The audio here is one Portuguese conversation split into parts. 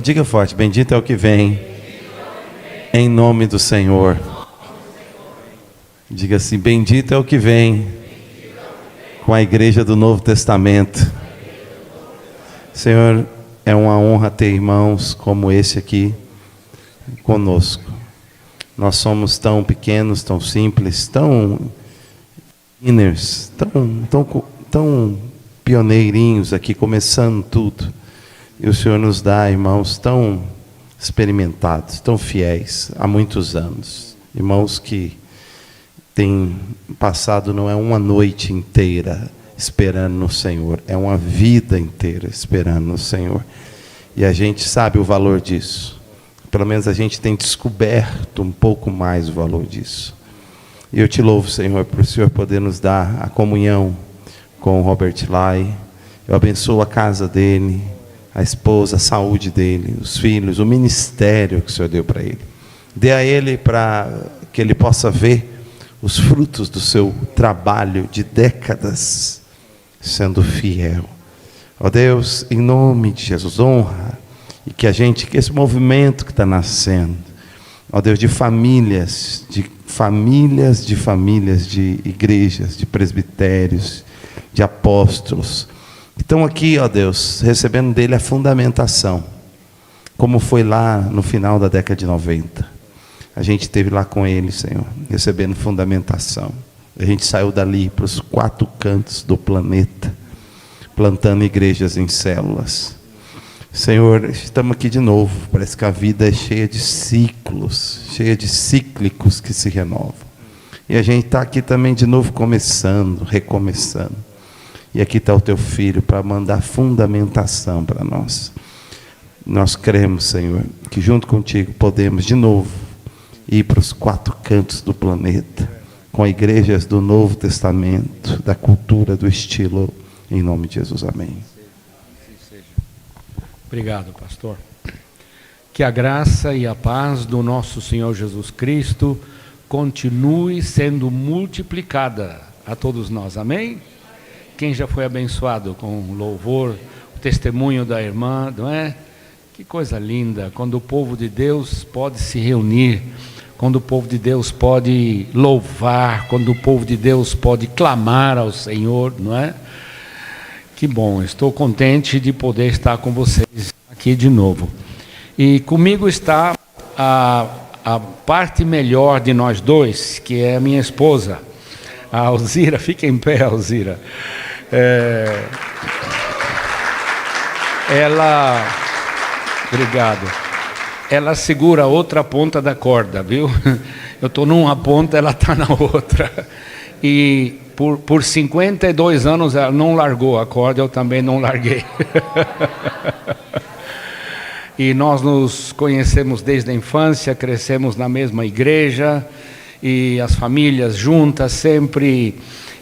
diga forte, bendito é o que vem, em nome do Senhor. Diga assim, bendito é o que vem, com a igreja do Novo Testamento. Senhor, é uma honra ter irmãos como esse aqui conosco. Nós somos tão pequenos, tão simples, tão beginners, tão pioneirinhos aqui, começando tudo. E o Senhor nos dá irmãos tão experimentados, tão fiéis, há muitos anos. Irmãos que têm passado não é uma noite inteira esperando no Senhor, é uma vida inteira esperando no Senhor. E a gente sabe o valor disso. Pelo menos a gente tem descoberto um pouco mais o valor disso. E eu te louvo, Senhor, por o Senhor poder nos dar a comunhão com o Robert Lai. Eu abençoo a casa dele, a esposa, a saúde dele, os filhos, o ministério que o Senhor deu para ele. Dê a ele para que ele possa ver os frutos do seu trabalho de décadas sendo fiel. Ó Deus, em nome de Jesus, honra, e que esse movimento que está nascendo, ó Deus, de famílias, de igrejas, de presbitérios, de apóstolos, que estão aqui, ó Deus, recebendo dele a fundamentação, como foi lá no final da década de 90. A gente esteve lá com ele, Senhor, recebendo fundamentação. A gente saiu dali para os 4 cantos do planeta, plantando igrejas em células. Senhor, estamos aqui de novo. Parece que a vida é cheia de ciclos, cheia de cíclicos que se renovam. E a gente está aqui também de novo começando, recomeçando. E aqui está o teu filho para mandar fundamentação para nós. Nós cremos, Senhor, que junto contigo podemos de novo ir para os 4 cantos do planeta, com igrejas do Novo Testamento, da cultura, do estilo, em nome de Jesus, amém. Obrigado, pastor. Que a graça e a paz do nosso Senhor Jesus Cristo continue sendo multiplicada a todos nós, amém? Quem já foi abençoado com louvor, o testemunho da irmã, não é? Que coisa linda, quando o povo de Deus pode se reunir, quando o povo de Deus pode louvar, quando o povo de Deus pode clamar ao Senhor, não é? Que bom, estou contente de poder estar com vocês aqui de novo. E comigo está a parte melhor de nós dois, que é a minha esposa, a Alzira. Fica em pé, Alzira. Obrigado. Ela segura a outra ponta da corda, viu? Eu estou numa ponta, ela está na outra. E por 52 anos ela não largou a corda, eu também não larguei. E nós nos conhecemos desde a infância, crescemos na mesma igreja, e as famílias juntas sempre,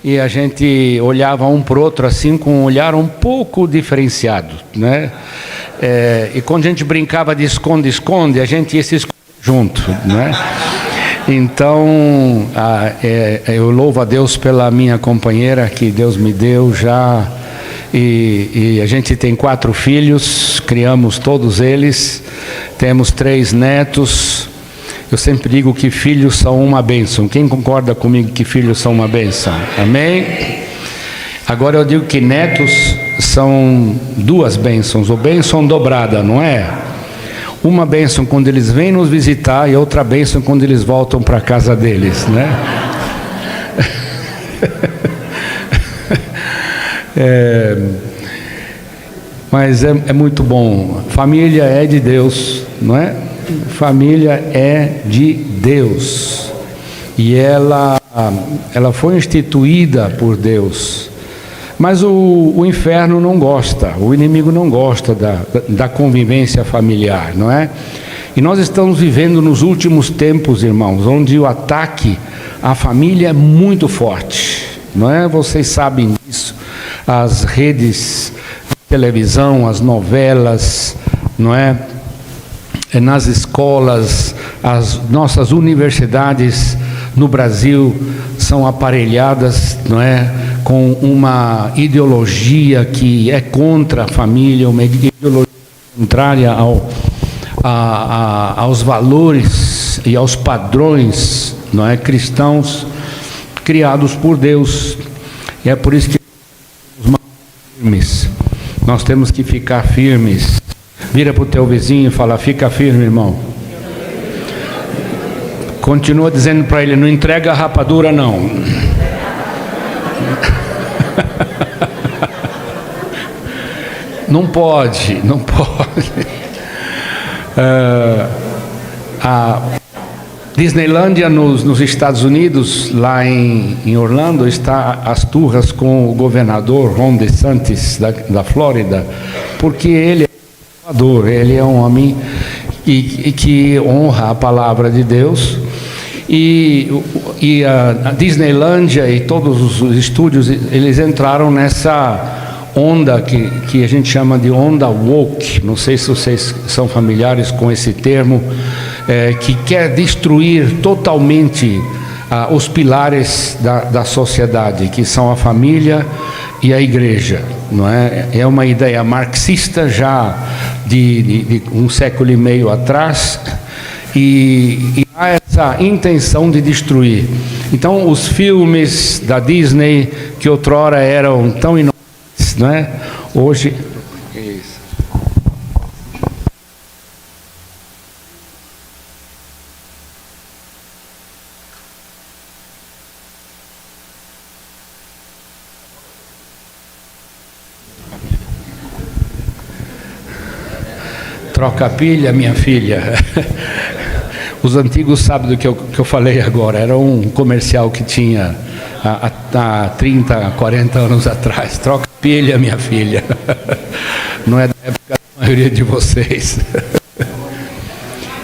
e a gente olhava um para o outro assim com um olhar um pouco diferenciado, né? E quando a gente brincava de esconde-esconde, a gente ia se esconder junto, né? Então, eu louvo a Deus pela minha companheira que Deus me deu já, e a gente tem 4 filhos, criamos todos eles, temos 3 netos. Eu sempre digo que filhos são uma bênção. Quem concorda comigo que filhos são uma bênção? Amém? Agora eu digo que netos são 2 bênçãos, ou bênção dobrada, não é? Uma bênção quando eles vêm nos visitar e outra bênção quando eles voltam para a casa deles, né? Mas é muito bom. Família é de Deus, não é? Família é de Deus. E ela foi instituída por Deus. Mas o inferno não gosta, o inimigo não gosta da convivência familiar, não é? E nós estamos vivendo nos últimos tempos, irmãos, onde o ataque à família é muito forte, não é? Vocês sabem disso, as redes de televisão, as novelas, não é? Nas escolas, as nossas universidades no Brasil são aparelhadas, não é, com uma ideologia que é contra a família, uma ideologia contrária aos valores e aos padrões, não é, cristãos criados por Deus. E é por isso que firmes. Nós temos que ficar firmes. Vira para o teu vizinho e fala: fica firme, irmão. Continua dizendo para ele: não entrega a rapadura, não. Não pode. A Disneylândia nos Estados Unidos, lá em Orlando, está às turras com o governador Ron DeSantis da Flórida, porque ele é conservador, ele é um homem que honra a palavra de Deus. E a Disneylândia e todos os estúdios, eles entraram nessa onda que a gente chama de onda woke. Não sei se vocês são familiares com esse termo, que quer destruir totalmente os pilares da sociedade, que são a família e a igreja, não é? É uma ideia marxista já de um século e meio atrás, e há essa intenção de destruir. Então, os filmes da Disney, que outrora eram tão inovativos, não é? Hoje... Troca a pilha, minha filha. Os antigos sabem do que eu falei agora. Era um comercial que tinha há 30, 40 anos atrás. Troca a pilha, minha filha. Não é da época da maioria de vocês.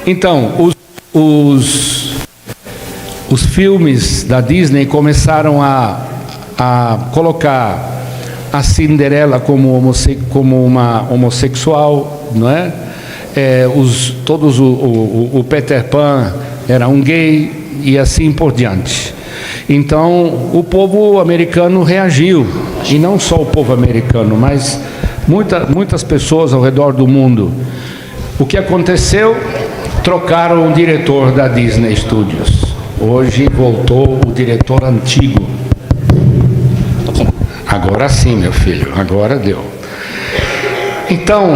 Então, os filmes da Disney começaram a colocar a Cinderela como uma homossexual, não é? O Peter Pan era um gay e assim por diante. Então o povo americano reagiu, e não só o povo americano, mas muitas pessoas ao redor do mundo. O que aconteceu? Trocaram o diretor da Disney Studios. Hoje voltou o diretor antigo. Agora sim, meu filho, agora deu. Então,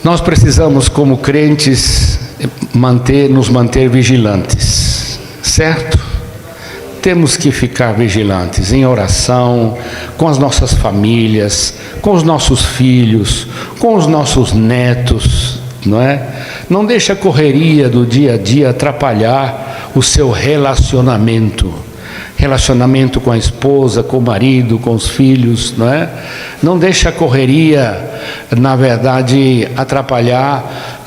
nós precisamos, como crentes, nos manter vigilantes, certo? Temos que ficar vigilantes em oração, com as nossas famílias, com os nossos filhos, com os nossos netos, não é? Não deixe a correria do dia a dia atrapalhar o seu relacionamento com a esposa, com o marido, com os filhos, não é? Não deixe a correria, na verdade, atrapalhar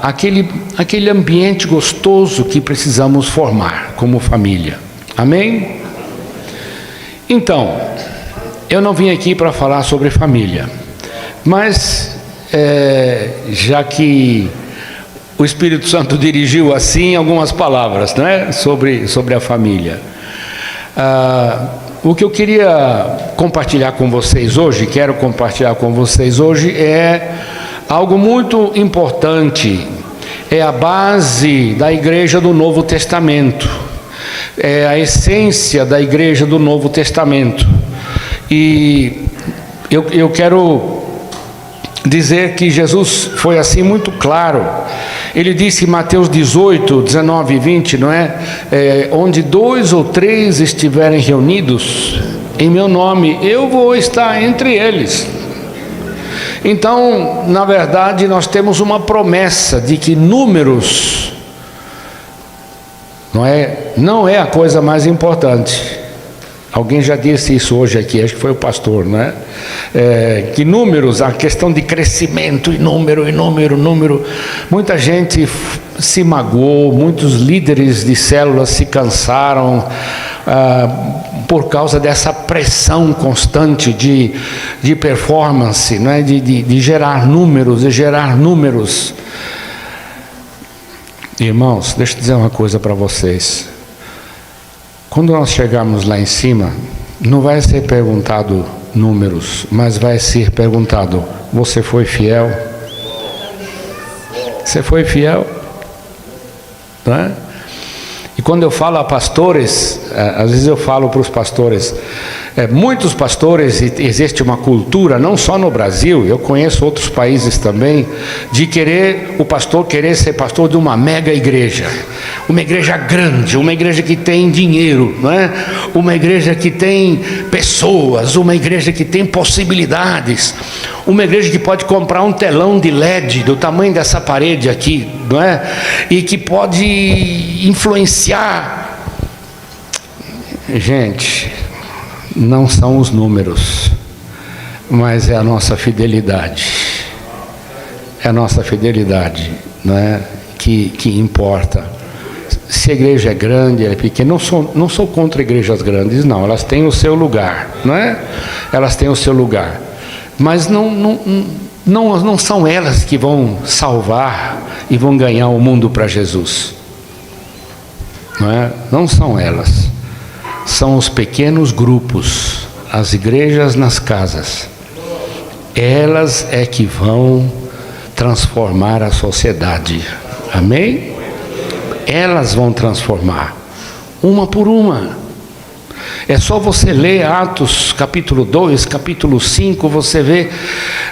aquele ambiente gostoso que precisamos formar como família. Amém? Então, eu não vim aqui para falar sobre família, mas já que o Espírito Santo dirigiu assim algumas palavras, não é? sobre a família. O que eu queria compartilhar com vocês hoje, é algo muito importante. É a base da igreja do Novo Testamento. É a essência da igreja do Novo Testamento. E eu quero dizer que Jesus foi assim muito claro. Ele disse em Mateus 18, 19 e 20, não é? Onde 2 ou 3 estiverem reunidos em meu nome, eu vou estar entre eles. Então, na verdade, nós temos uma promessa de que números não é a coisa mais importante. Alguém já disse isso hoje aqui, acho que foi o pastor, né? Que números, a questão de crescimento, e número. Muita gente se magoou, muitos líderes de células se cansaram por causa dessa pressão constante de performance, né? de gerar números. Irmãos, deixa eu dizer uma coisa para vocês. Quando nós chegarmos lá em cima, não vai ser perguntado números, mas vai ser perguntado: você foi fiel? Você foi fiel? Não é? E quando eu falo a pastores, às vezes eu falo para os pastores, muitos pastores, existe uma cultura, não só no Brasil, eu conheço outros países também, de o pastor querer ser pastor de uma mega igreja, uma igreja grande, uma igreja que tem dinheiro, não é? Uma igreja que tem pessoas, uma igreja que tem possibilidades, uma igreja que pode comprar um telão de LED do tamanho dessa parede aqui, não é? E que pode influenciar. Gente, não são os números, mas é a nossa fidelidade. É a nossa fidelidade, não é? Que importa. Se a igreja é grande, é pequena, não sou contra igrejas grandes, não. Elas têm o seu lugar, não é? Elas têm o seu lugar. Mas não são elas que vão salvar e vão ganhar o mundo para Jesus. Não é? Não são elas. São os pequenos grupos, as igrejas nas casas. Elas é que vão transformar a sociedade. Amém? Elas vão transformar, uma por uma. É só você ler Atos capítulo 2, capítulo 5, você vê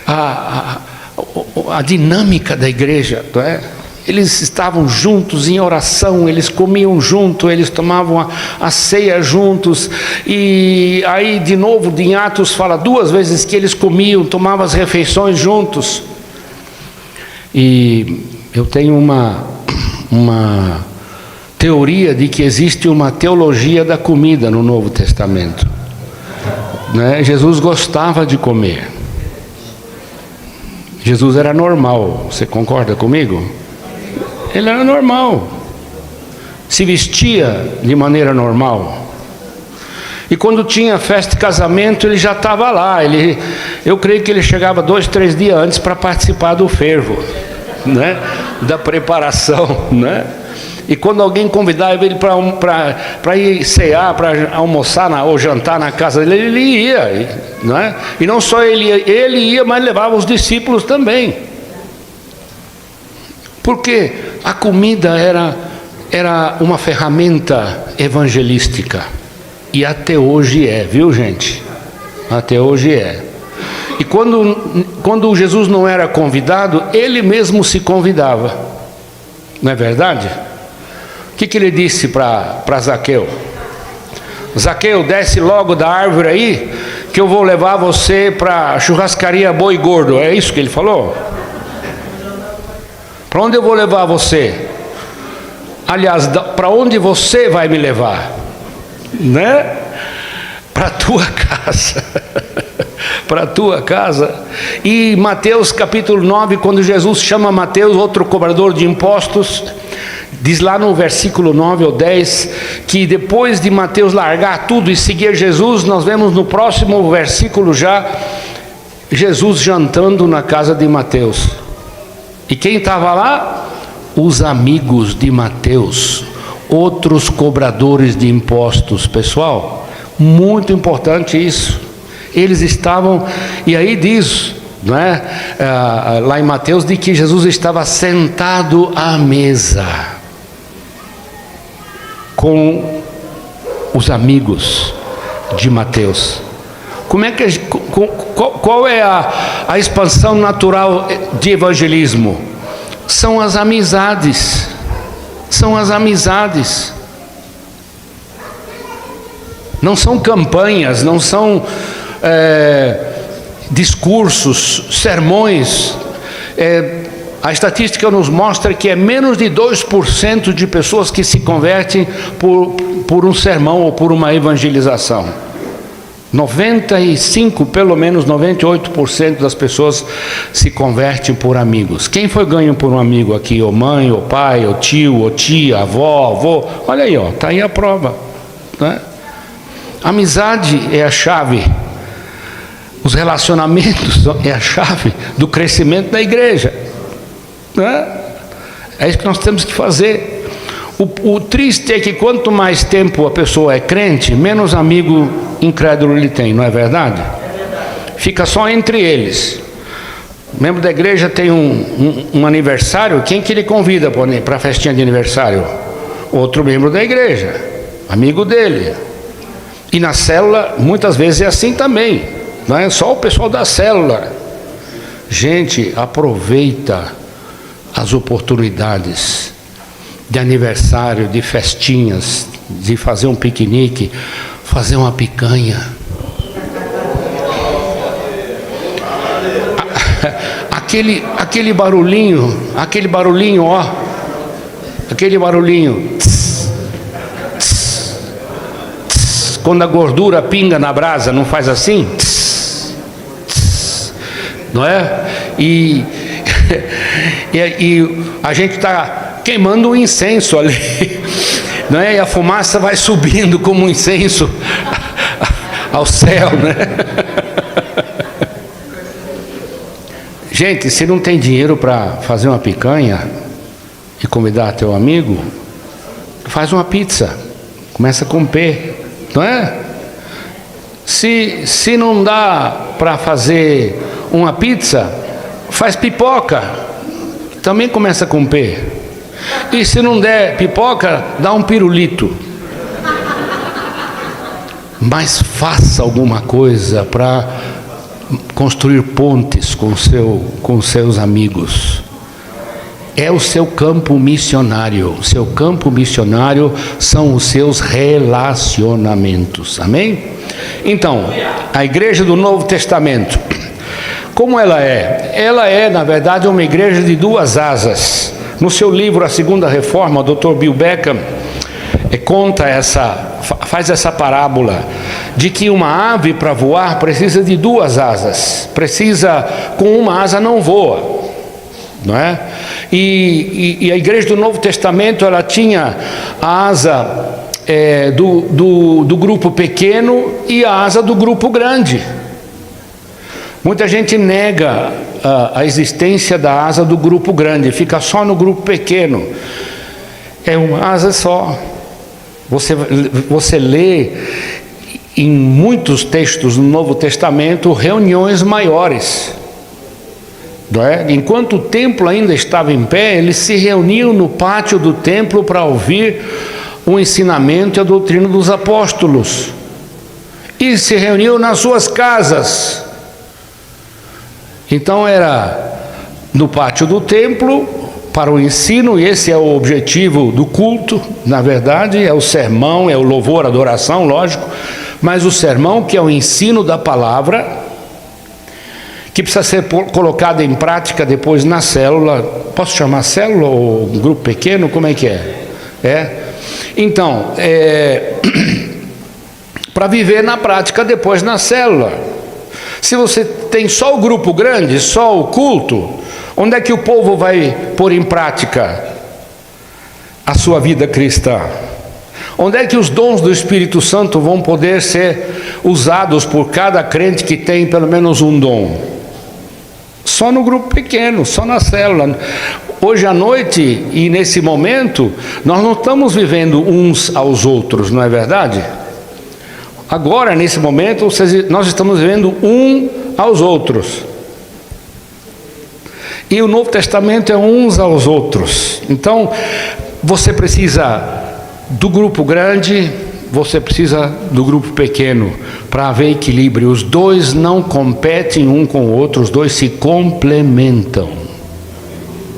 a dinâmica da igreja, não é? Eles estavam juntos em oração, eles comiam junto, eles tomavam a ceia juntos. E aí de novo em Atos fala 2 vezes que eles comiam, tomavam as refeições juntos. E eu tenho uma teoria de que existe uma teologia da comida no Novo Testamento, né? Jesus gostava de comer. Jesus era normal, você concorda comigo? Ele era normal, se vestia de maneira normal. E quando tinha festa de casamento, ele já estava lá. Eu creio que ele chegava 2, 3 dias antes para participar do fervo, né? Da preparação, né? E quando alguém convidava ele para ir cear, para almoçar ou jantar na casa dele, ele ia, né? E não só ele ia, mas levava os discípulos também. Porque a comida era uma ferramenta evangelística. E até hoje é, viu, gente? Até hoje é. E quando Jesus não era convidado, ele mesmo se convidava. Não é verdade? O que ele disse para Zaqueu? Zaqueu, desce logo da árvore aí, que eu vou levar você para a churrascaria Boi Gordo. É isso que ele falou? Para onde eu vou levar você? Aliás, para onde você vai me levar? Né? Para a tua casa. Para a tua casa. E Mateus capítulo 9, quando Jesus chama Mateus, outro cobrador de impostos, diz lá no versículo 9 ou 10, que depois de Mateus largar tudo e seguir Jesus, nós vemos no próximo versículo já, Jesus jantando na casa de Mateus. E quem estava lá? Os amigos de Mateus, outros cobradores de impostos. Pessoal, muito importante isso. Eles estavam, e aí diz, não é? Lá em Mateus, de que Jesus estava sentado à mesa com os amigos de Mateus. Como é que qual é a expansão natural de evangelismo? São as amizades. São as amizades. Não são campanhas, não são discursos, sermões. A estatística nos mostra que é menos de 2% de pessoas que se convertem por um sermão ou por uma evangelização. 95, pelo menos 98% das pessoas se convertem por amigos. Quem foi ganho por um amigo aqui? Ou mãe, ou pai, ou tio, ou tia, avó, avô. Olha aí, ó, está aí a prova, né? Amizade é a chave. Os relacionamentos é a chave do crescimento da igreja, né? É isso que nós temos que fazer. O triste é que quanto mais tempo a pessoa é crente, menos amigo incrédulo ele tem, não é verdade? fica só entre eles. O membro da igreja tem um aniversário, quem que ele convida para a festinha de aniversário? Outro membro da igreja, amigo dele. E na célula, muitas vezes é assim também, não é só o pessoal da célula. Gente, aproveita as oportunidades de aniversário, de festinhas, de fazer um piquenique, fazer uma picanha. Aquele barulhinho, ó, aquele barulhinho, tss, tss, tss, quando a gordura pinga na brasa, não faz assim? Tss, tss, não é? E a gente está queimando um incenso ali, não é? E a fumaça vai subindo como um incenso ao céu, né? Gente, se não tem dinheiro para fazer uma picanha e convidar teu amigo, faz uma pizza, começa a comer, não é? Se não dá para fazer uma pizza, faz pipoca, também começa a comer. E se não der pipoca, dá um pirulito. Mas faça alguma coisa para construir pontes com seus amigos. É o seu campo missionário. O seu campo missionário são os seus relacionamentos. Amém? Então, a igreja do Novo Testamento, como ela é? Ela é, na verdade, uma igreja de duas asas. No seu livro A Segunda Reforma, o Dr. Bill Beckham faz essa parábola de que uma ave para voar precisa de duas asas. Com uma asa não voa, não é? E a igreja do Novo Testamento, ela tinha a asa do grupo pequeno e a asa do grupo grande. Muita gente nega a existência da asa do grupo grande, fica só no grupo pequeno. É uma asa só. Você lê em muitos textos do Novo Testamento reuniões maiores, não é? Enquanto o templo ainda estava em pé, eles se reuniam no pátio do templo para ouvir o ensinamento e a doutrina dos apóstolos, e se reuniam nas suas casas. Então era no pátio do templo para o ensino, e esse é o objetivo do culto, na verdade, é o sermão, é o louvor, a adoração, lógico, mas o sermão, que é o ensino da palavra, que precisa ser colocado em prática depois na célula. Posso chamar célula ou grupo pequeno? Como é que é? Então, para viver na prática depois na célula. Se você tem só o grupo grande, só o culto, onde é que o povo vai pôr em prática a sua vida cristã? Onde é que os dons do Espírito Santo vão poder ser usados por cada crente que tem pelo menos um dom? Só no grupo pequeno, só na célula. Hoje à noite e nesse momento, nós não estamos vivendo uns aos outros, não é verdade? Agora, nesse momento, nós estamos vivendo um aos outros. E o Novo Testamento é uns aos outros. Então, você precisa do grupo grande, você precisa do grupo pequeno, para haver equilíbrio. Os dois não competem um com o outro, os dois se complementam.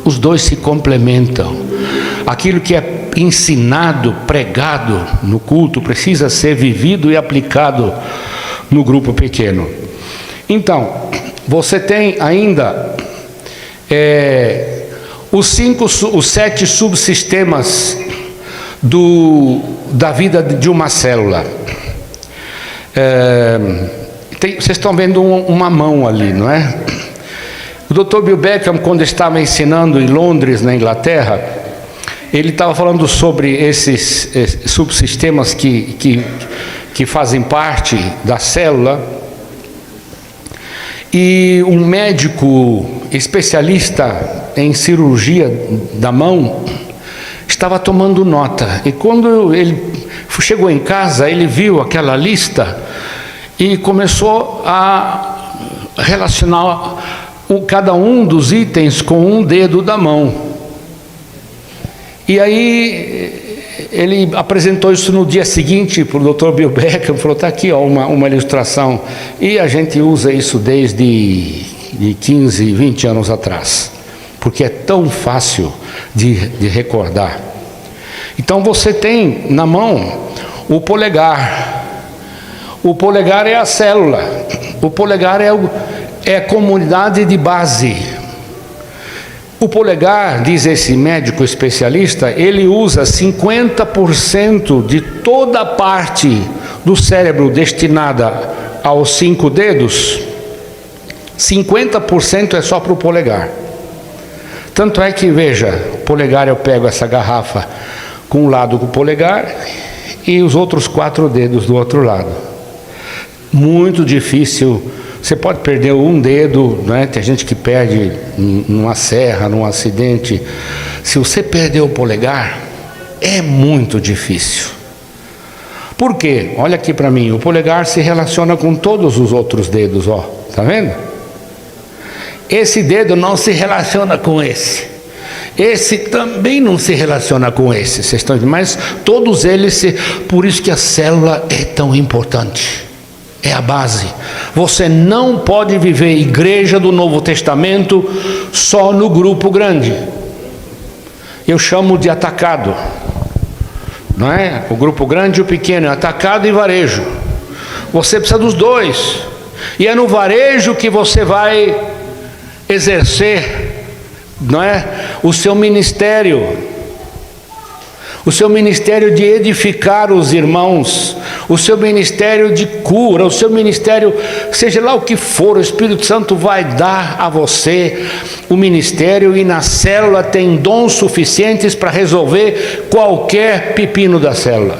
Os dois se complementam. Aquilo que é ensinado, pregado no culto, precisa ser vivido e aplicado no grupo pequeno. Então, você tem ainda os 7 subsistemas da vida de uma célula. Vocês estão vendo uma mão ali, não é? O Dr. Bill Beckham, quando estava ensinando em Londres, na Inglaterra, ele estava falando sobre esses subsistemas que fazem parte da célula. E um médico especialista em cirurgia da mão estava tomando nota. E quando ele chegou em casa, ele viu aquela lista e começou a relacionar cada um dos itens com um dedo da mão. E aí ele apresentou isso no dia seguinte para o Dr. Bill Beckham, falou, está aqui ó, uma ilustração. E a gente usa isso desde 15, 20 anos atrás, porque é tão fácil de recordar. Então você tem na mão o polegar. O polegar é a célula. O polegar é a comunidade de base. O polegar, diz esse médico especialista, ele usa 50% de toda a parte do cérebro destinada aos 5 dedos. 50% é só para o polegar. Tanto é que, veja, o polegar, eu pego essa garrafa com um lado com o polegar e os outros 4 dedos do outro lado. Muito difícil. Você pode perder um dedo, né? Tem gente que perde numa serra, num acidente. Se você perder o polegar, é muito difícil. Por quê? Olha aqui para mim, o polegar se relaciona com todos os outros dedos, ó. Tá vendo? Esse dedo não se relaciona com esse. Esse também não se relaciona com esse. Vocês estão entendendo? Mas todos eles, por isso que a célula é tão importante. É a base. Você não pode viver igreja do Novo Testamento só no grupo grande. Eu chamo de atacado, não é? O grupo grande e o pequeno, é atacado e varejo. Você precisa dos dois. E é no varejo que você vai exercer, não é? O seu ministério. O seu ministério de edificar os irmãos, o seu ministério de cura, o seu ministério, seja lá o que for, o Espírito Santo vai dar a você o ministério, e na célula tem dons suficientes para resolver qualquer pepino da célula,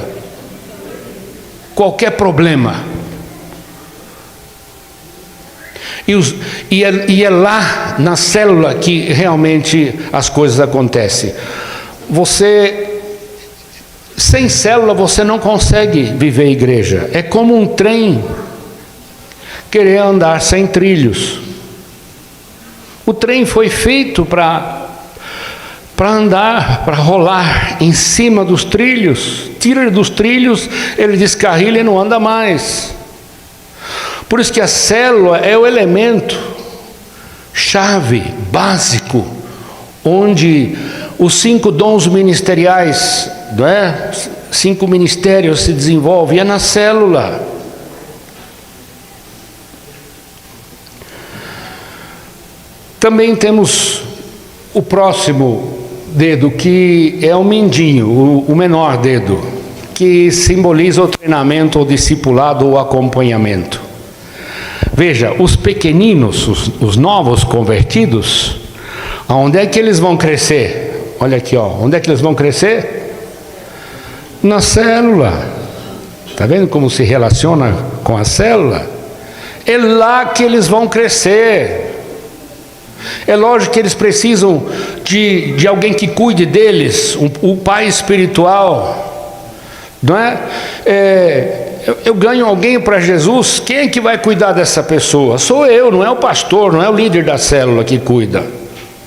qualquer problema. E é lá na célula que realmente as coisas acontecem. Sem célula você não consegue viver igreja. É como um trem querer andar sem trilhos. O trem foi feito para andar, para rolar em cima dos trilhos. Tira ele dos trilhos, ele descarrilha e não anda mais. Por isso que a célula é o elemento chave, básico, onde os 5 dons ministeriais, não é? 5 ministérios se desenvolvem, é na célula. Também temos o próximo dedo, que é o mindinho, o menor dedo, que simboliza o treinamento, o discipulado, o acompanhamento. Veja, os pequeninos, os novos convertidos, onde é que eles vão crescer? Olha aqui, ó, onde é que eles vão crescer? Na célula. Está vendo como se relaciona com a célula? É lá que eles vão crescer. É lógico que eles precisam de alguém que cuide deles, o pai espiritual, não é? Eu ganho alguém para Jesus, quem é que vai cuidar dessa pessoa? Sou eu, não é o pastor, não é o líder da célula que cuida.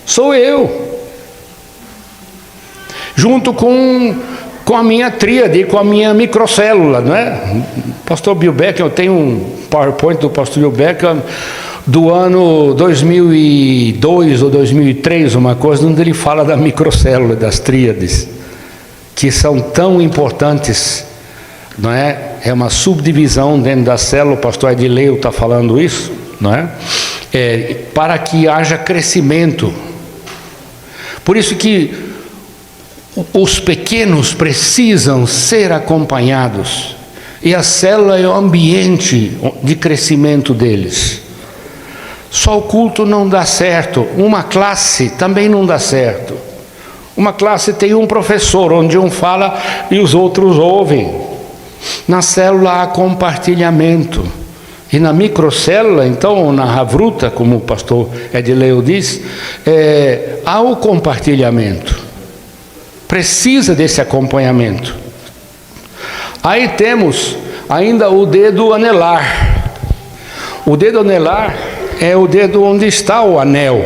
Sou eu. Junto com a minha tríade, com a minha microcélula, não é? Pastor Bill Beckham, eu tenho um PowerPoint do pastor Bill Beckham do ano 2002 ou 2003, uma coisa, onde ele fala da microcélula, das tríades, que são tão importantes, não é? É uma subdivisão dentro da célula, o pastor Edileu está falando isso, não é? Para que haja crescimento. Por isso que os pequenos precisam ser acompanhados, e a célula é o ambiente de crescimento deles. Só o culto não dá certo, uma classe também não dá certo. Uma classe tem um professor, onde um fala e os outros ouvem. Na célula há compartilhamento. E na microcélula, então, na Havruta, como o pastor Edileu diz, há o compartilhamento. Precisa desse acompanhamento. Aí temos ainda o dedo anelar. O dedo anelar é o dedo onde está o anel.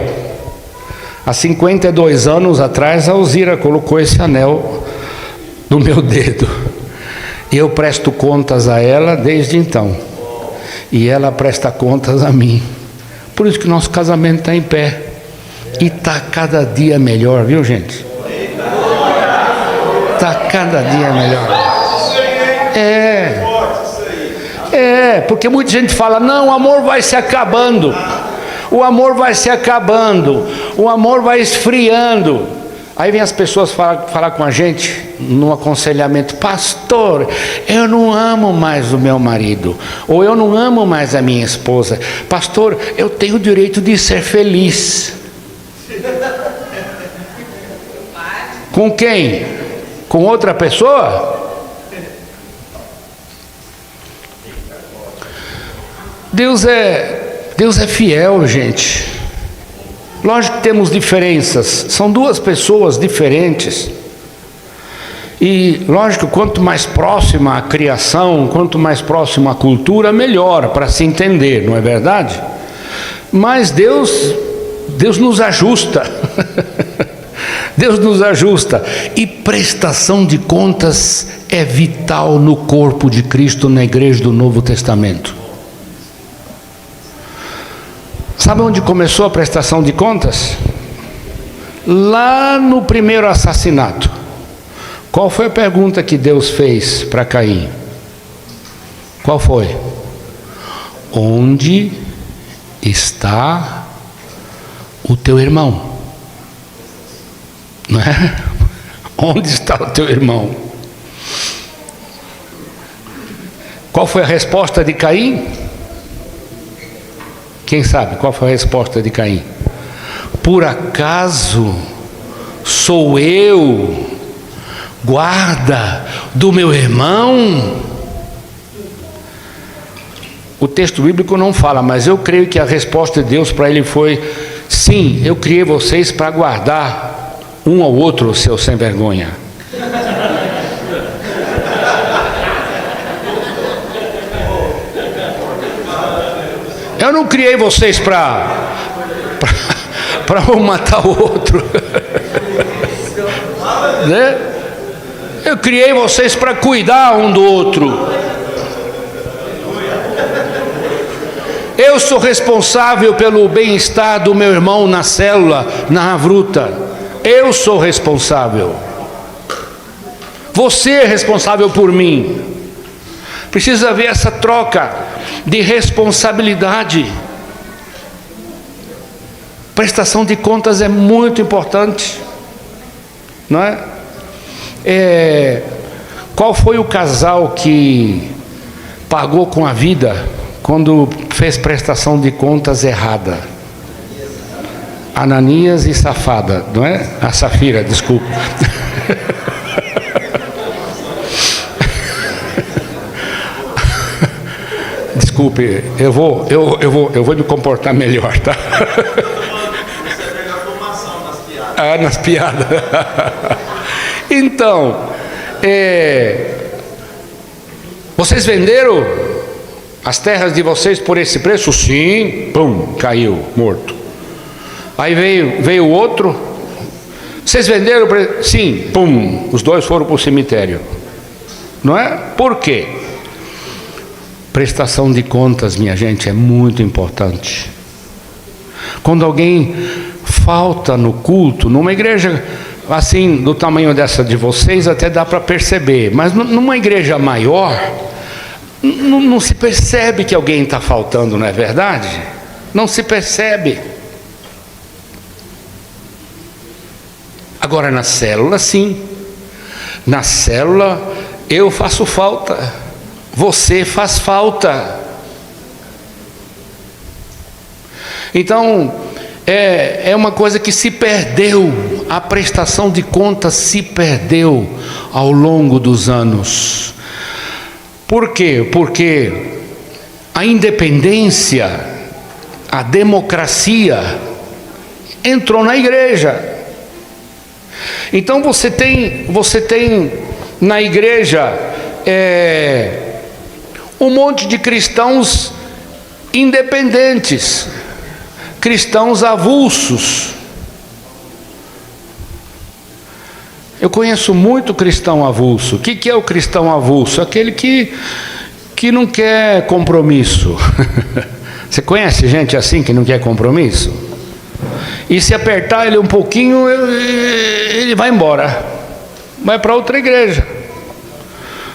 Há 52 anos atrás, a Alzira colocou esse anel no meu dedo. E eu presto contas a ela desde então. E ela presta contas a mim. Por isso que nosso casamento está em pé. E está cada dia melhor, viu, gente? Está cada dia melhor. Porque muita gente fala, não, o amor vai se acabando. O amor vai se acabando. O amor vai esfriando. Aí vem as pessoas falar com a gente no aconselhamento: pastor, eu não amo mais o meu marido, ou eu não amo mais a minha esposa. Pastor, eu tenho o direito de ser feliz. Com quem? Com outra pessoa? Deus é fiel, gente. Lógico que temos diferenças, são duas pessoas diferentes. E lógico, quanto mais próxima a criação, quanto mais próxima a cultura, melhor para se entender, não é verdade? Mas Deus nos ajusta. Deus nos ajusta. E prestação de contas é vital no corpo de Cristo, na igreja do Novo Testamento. Sabe onde começou a prestação de contas? Lá no primeiro assassinato. Qual foi a pergunta que Deus fez para Caim? Qual foi? Onde está o teu irmão? Não é? Onde está o teu irmão? Qual foi a resposta de Caim? Quem sabe qual foi a resposta de Caim? Por acaso sou eu guarda do meu irmão? O texto bíblico não fala, mas eu creio que a resposta de Deus para ele foi: sim, eu criei vocês para guardar um ao outro, seu sem vergonha. Eu não criei vocês para um matar o outro. Né? Eu criei vocês para cuidar um do outro. Eu sou responsável pelo bem-estar do meu irmão na célula, na avruta. Eu sou responsável. Você é responsável por mim. Precisa haver essa troca de responsabilidade. Prestação de contas é muito importante, não é? Qual foi o casal que pagou com a vida quando fez prestação de contas errada? Ananias e Safada, não é? A Safira, desculpa. Desculpe, eu vou me comportar melhor, tá? Nas piadas. Então, vocês venderam as terras de vocês por esse preço? Sim. Pum, caiu, morto. Aí veio o outro. Vocês venderam? Sim. Pum, os dois foram para o cemitério. Não é? Por quê? Prestação de contas, minha gente, é muito importante. Quando alguém falta no culto, numa igreja assim, do tamanho dessa de vocês, até dá para perceber, mas numa igreja maior, não se percebe que alguém está faltando, não é verdade? Não se percebe. Agora na célula, sim. Na célula eu faço falta. Você faz falta. Então, é uma coisa que se perdeu. A prestação de contas se perdeu ao longo dos anos. Por quê? Porque a independência, a democracia entrou na igreja. Então você tem na igreja um monte de cristãos independentes, cristãos avulsos. Eu conheço muito cristão avulso. O que é o cristão avulso? Aquele que não quer compromisso. Você conhece gente assim que não quer compromisso? E se apertar ele um pouquinho, ele vai embora. Vai para outra igreja.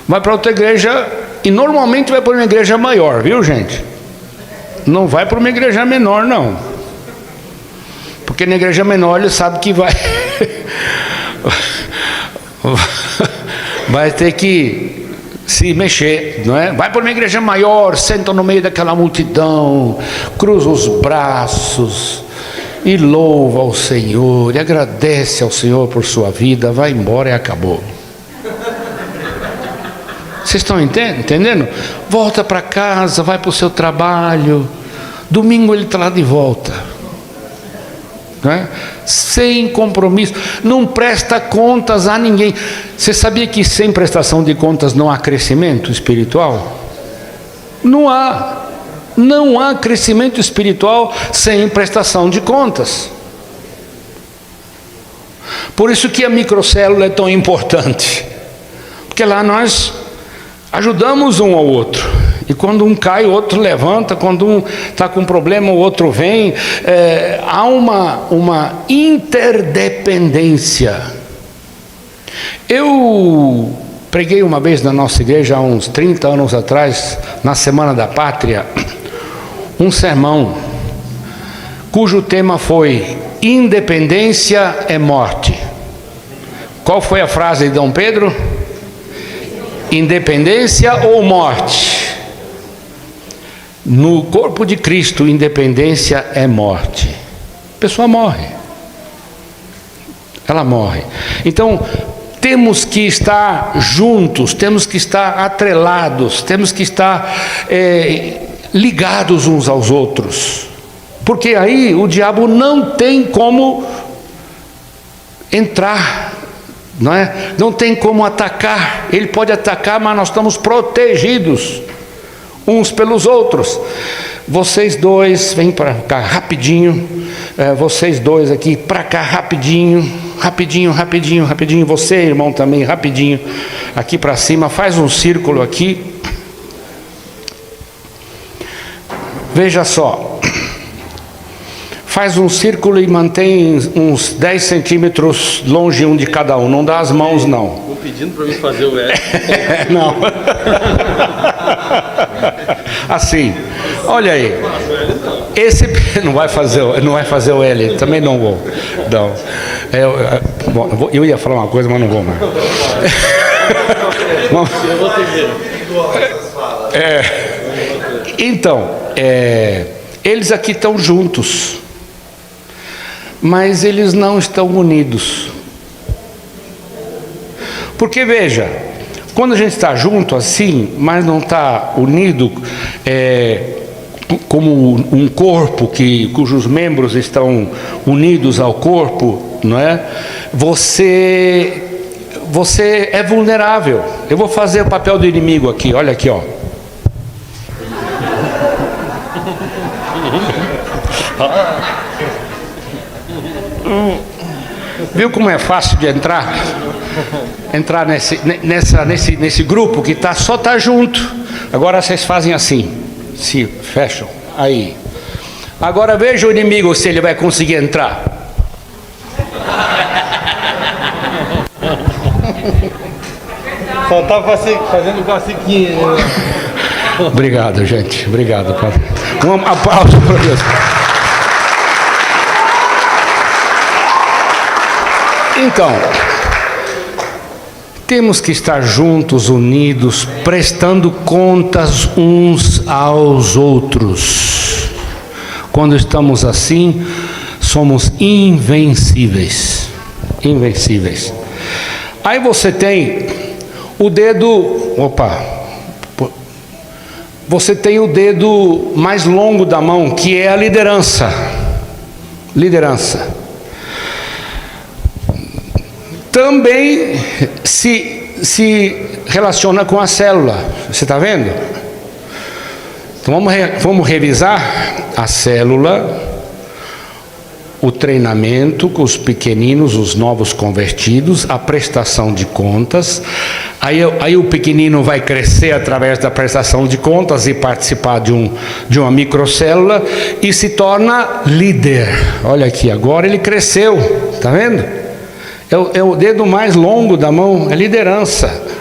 Vai para outra igreja e normalmente vai para uma igreja maior, viu, gente? Não vai para uma igreja menor, não. Porque na igreja menor ele sabe que vai ter que se mexer, não é? Vai para uma igreja maior, senta no meio daquela multidão, cruza os braços e louva ao Senhor, e agradece ao Senhor por sua vida, vai embora e acabou. Vocês estão entendendo? Volta para casa, vai para o seu trabalho, domingo ele está lá de volta, não é? Sem compromisso, não presta contas a ninguém. Você sabia que sem prestação de contas não há crescimento espiritual? Não há crescimento espiritual sem prestação de contas. Por isso que a microcélula é tão importante, porque lá nós ajudamos um ao outro, e quando um cai, o outro levanta, quando um está com problema, o outro vem. Há uma interdependência. Eu preguei uma vez na nossa igreja, há uns 30 anos atrás, na Semana da Pátria, um sermão cujo tema foi independência é morte. Qual foi a frase de Dom Pedro? Independência ou morte? No corpo de Cristo, independência é morte. A pessoa morre. Ela morre. Então, temos que estar juntos, temos que estar atrelados, temos que estar ligados uns aos outros. Porque aí o diabo não tem como entrar, não é? Não tem como atacar. Ele pode atacar, mas nós estamos protegidos uns pelos outros. Vocês dois, vem para cá rapidinho. Vocês dois aqui para cá rapidinho. Você, irmão, também rapidinho. Aqui para cima, faz um círculo aqui. Veja só. Faz um círculo e mantém uns 10 centímetros longe um de cada um. Não dá as mãos, não. Estou pedindo para mim fazer o L. Não. Assim. Olha aí. Esse não vai fazer o L. Também não vou. Não. Bom, eu ia falar uma coisa, mas não vou mais. Eu vou ter Então, eles aqui estão juntos, mas eles não estão unidos. Porque veja, quando a gente está junto assim, mas não está unido, como um corpo cujos membros estão unidos ao corpo, não é? Você é vulnerável. Eu vou fazer o papel do inimigo aqui. Olha aqui, ó. Viu como é fácil de entrar nesse grupo que só tá junto. Agora vocês fazem assim, se fecham aí. Agora veja o inimigo se ele vai conseguir entrar. Só tá fazendo caciquinha. Obrigado, gente. Obrigado, padre. Um aplauso para Deus. Então, temos que estar juntos, unidos, prestando contas uns aos outros. Quando estamos assim, somos invencíveis. Invencíveis. Aí você tem o dedo... Você tem o dedo mais longo da mão, que é a liderança. Liderança. Também se relaciona com a célula. Você está vendo? Então vamos revisar. A célula o treinamento com os pequeninos, os novos convertidos, a prestação de contas. Aí o pequenino vai crescer através da prestação de contas e participar de uma microcélula e se torna líder. Olha aqui, agora ele cresceu, está vendo? É o dedo mais longo da mão, é liderança.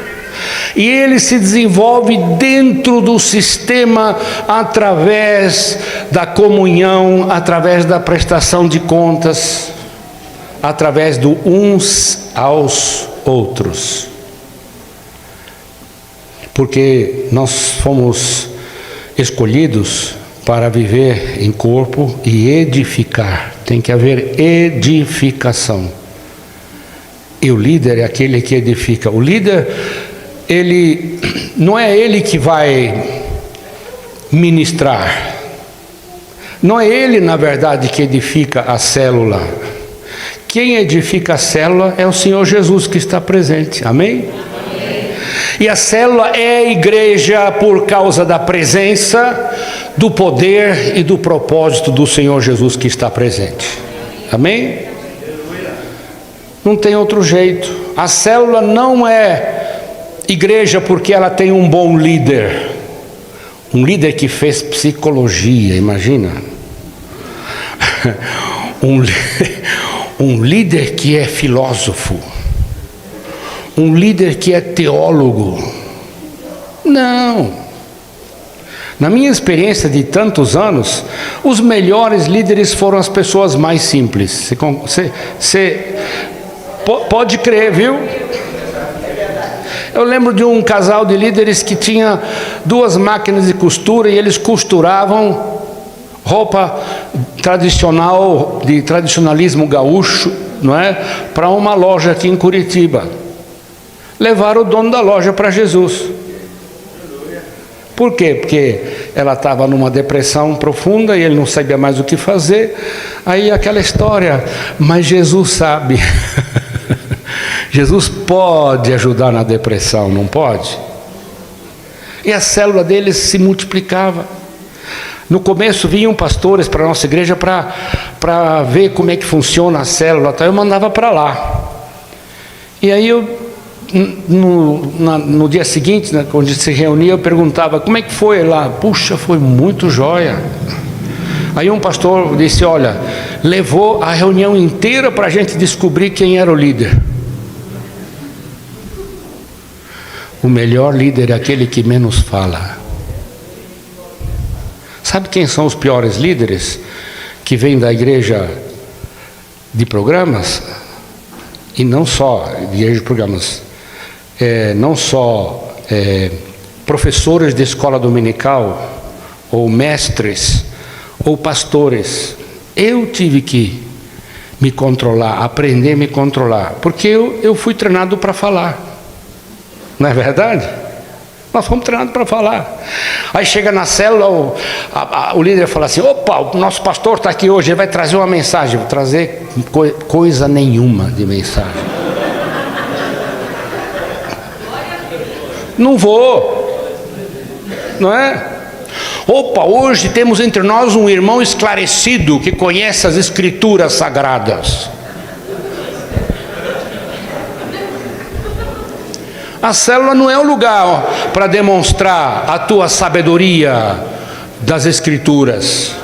E ele se desenvolve dentro do sistema através da comunhão, através da prestação de contas, através do uns aos outros. Porque nós fomos escolhidos para viver em corpo e edificar. Tem que haver edificação. E o líder é aquele que edifica. O líder, não é ele que vai ministrar. Não é ele, na verdade, que edifica a célula. Quem edifica a célula é o Senhor Jesus que está presente. Amém? E a célula é a igreja por causa da presença, do poder e do propósito do Senhor Jesus que está presente. Amém? Não tem outro jeito. A célula não é igreja porque ela tem um bom líder. Um líder que fez psicologia, imagina. Um líder que é filósofo. Um líder que é teólogo. Não. Na minha experiência de tantos anos, os melhores líderes foram as pessoas mais simples. Você pode crer, viu? Eu lembro de um casal de líderes que tinha 2 máquinas de costura e eles costuravam roupa tradicional, de tradicionalismo gaúcho, não é? Para uma loja aqui em Curitiba. Levaram o dono da loja para Jesus. Por quê? Porque ela estava numa depressão profunda e ele não sabia mais o que fazer. Aí aquela história, mas Jesus sabe. Jesus pode ajudar na depressão, não pode? E a célula deles se multiplicava. No começo vinham pastores para a nossa igreja para ver como é que funciona a célula. Eu mandava para lá. E aí no dia seguinte, né, quando se reunia, eu perguntava, como é que foi lá? Puxa, foi muito jóia. Aí um pastor disse, olha, levou a reunião inteira para a gente descobrir quem era o líder. O melhor líder é aquele que menos fala. Sabe quem são os piores líderes? Que vêm da igreja de programas? E não só de igreja de programas. Não só professores de escola dominical, ou mestres, ou pastores. Eu tive que me controlar, aprender a me controlar, porque eu fui treinado para falar. Não é verdade? Nós fomos treinados para falar. Aí chega na célula, o líder fala assim, opa, o nosso pastor está aqui hoje, ele vai trazer uma mensagem. Vou trazer coisa nenhuma de mensagem. Não vou. Não é? Opa, hoje temos entre nós um irmão esclarecido que conhece as escrituras sagradas. A célula não é um lugar para demonstrar a tua sabedoria das escrituras.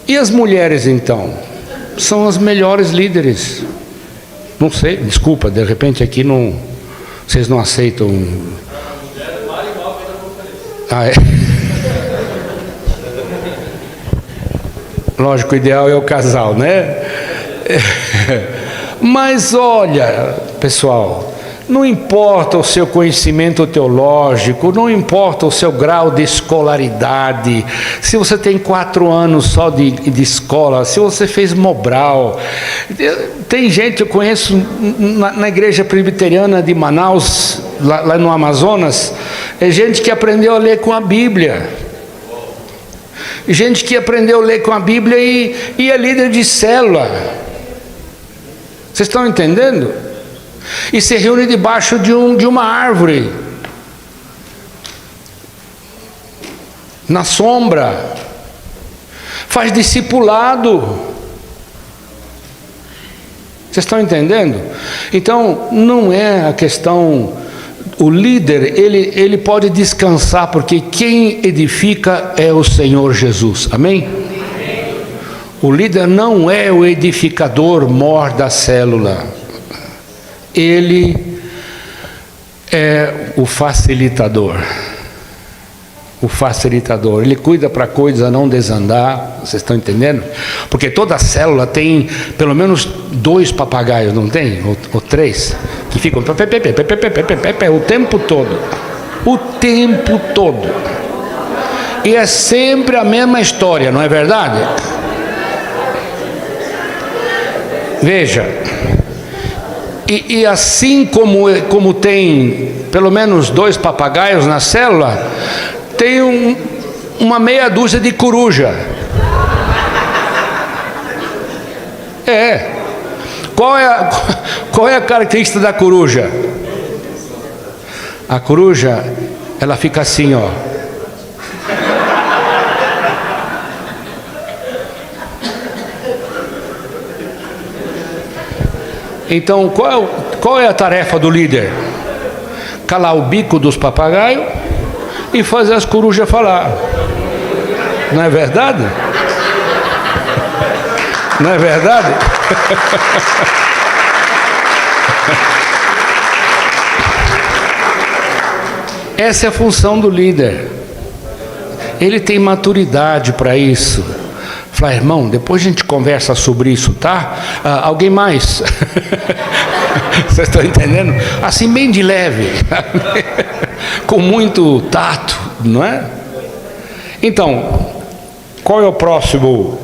E as mulheres então? São as melhores líderes. Não sei, desculpa, de repente aqui não, vocês não aceitam. Ah, é? Lógico, o ideal é o casal, né? Mas olha, pessoal, não importa o seu conhecimento teológico, não importa o seu grau de escolaridade, se você tem 4 anos só de escola, se você fez Mobral. Tem gente, eu conheço na igreja presbiteriana de Manaus, lá no Amazonas, é gente que aprendeu a ler com a Bíblia. Gente que aprendeu a ler com a Bíblia e é líder de célula. Vocês estão entendendo? E se reúne debaixo de uma árvore, na sombra, faz discipulado. Vocês estão entendendo? Então, não é a questão... O líder, ele pode descansar, porque quem edifica é o Senhor Jesus. Amém? O líder não é o edificador mor da célula. Ele é o facilitador. O facilitador. Ele cuida para a coisa não desandar. Vocês estão entendendo? Porque toda célula tem pelo menos 2 papagaios, não tem? Ou 3, que ficam o tempo todo. O tempo todo. E é sempre a mesma história, não é verdade? Veja. E assim como tem pelo menos 2 papagaios na célula, tem uma meia dúzia de coruja. Qual é a característica da coruja? A coruja, ela fica assim, ó. Então, qual é a tarefa do líder? Calar o bico dos papagaios e fazer as corujas falar. Não é verdade? Não é verdade? Essa é a função do líder. Ele tem maturidade para isso. Fala, irmão, depois a gente conversa sobre isso, tá? Alguém mais? Vocês estão entendendo? Assim, bem de leve. Com muito tato, não é? Então, qual é o próximo?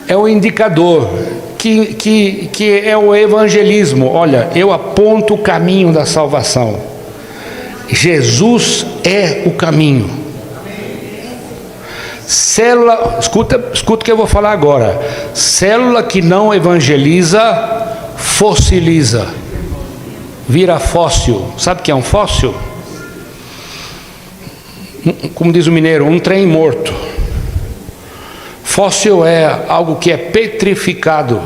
É o indicador, que é o evangelismo. Olha, eu aponto o caminho da salvação. Jesus é o caminho. Célula, escuta o que eu vou falar agora. Célula que não evangeliza, fossiliza. Vira fóssil. Sabe o que é um fóssil? Como diz o mineiro, um trem morto. Fóssil é algo que é petrificado.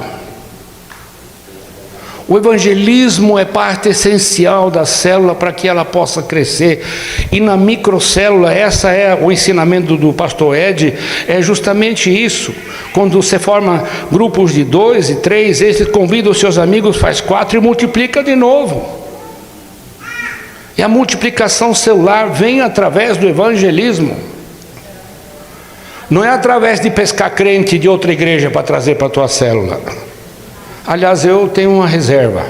O evangelismo é parte essencial da célula para que ela possa crescer. E na microcélula, essa é o ensinamento do pastor Ed, é justamente isso. Quando você forma grupos de 2 e 3, eles convidam os seus amigos, faz 4 e multiplica de novo. E a multiplicação celular vem através do evangelismo. Não é através de pescar crente de outra igreja para trazer para a tua célula. Aliás, eu tenho uma reserva.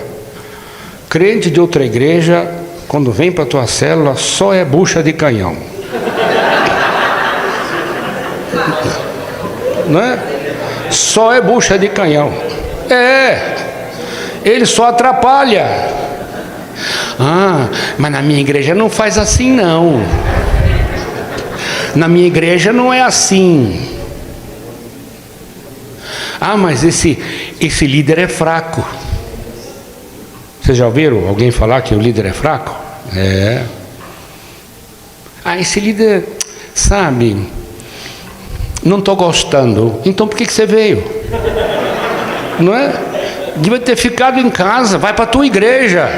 Crente de outra igreja, quando vem para a tua célula, só é bucha de canhão. Não é? Só é bucha de canhão. Ele só atrapalha. Mas na minha igreja não faz assim não. Na minha igreja não é assim. Mas esse líder é fraco. Vocês já ouviram alguém falar que o líder é fraco? Esse líder, sabe, não estou gostando. Então por que você veio? Não é? Devia ter ficado em casa. Vai para a tua igreja.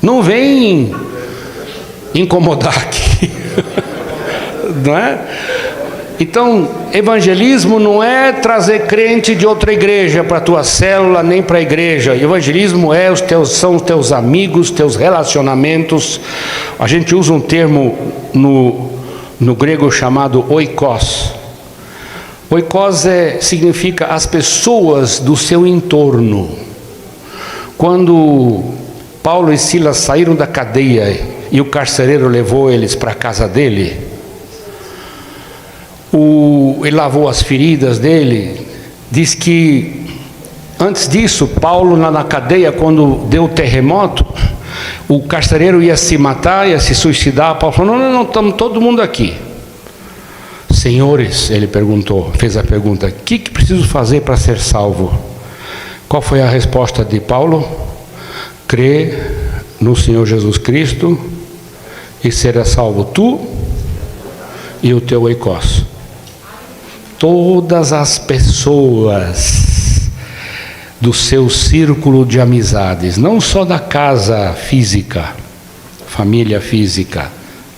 Não vem incomodar aqui. Não é? Então, evangelismo não é trazer crente de outra igreja para a tua célula, nem para a igreja. Evangelismo são os teus amigos, teus relacionamentos. A gente usa um termo no grego chamado oikos. Oikos significa as pessoas do seu entorno. Quando Paulo e Silas saíram da cadeia e o carcereiro levou eles para a casa dele, ele lavou as feridas dele. Diz que antes disso, Paulo na cadeia, quando deu o terremoto, o carcereiro ia se matar, ia se suicidar. Paulo falou, não, estamos todo mundo aqui. Senhores, ele fez a pergunta, o que preciso fazer para ser salvo? Qual foi a resposta de Paulo? Crê no Senhor Jesus Cristo e será salvo tu e o teu oikos. Todas as pessoas do seu círculo de amizades, não só da casa física, família física,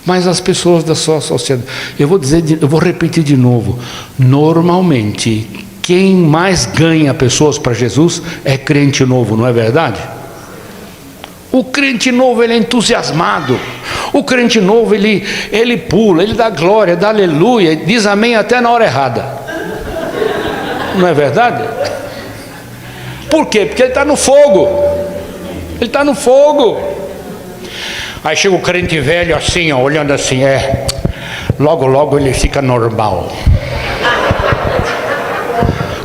mas as pessoas da sua sociedade. Eu vou repetir de novo. Normalmente, quem mais ganha pessoas para Jesus é crente novo, não é verdade? O crente novo, ele é entusiasmado. O crente novo, ele pula, ele dá glória, dá aleluia, diz amém até na hora errada. Não é verdade? Por quê? Porque ele está no fogo. Ele está no fogo. Aí chega o crente velho assim, ó, olhando assim, logo logo ele fica normal.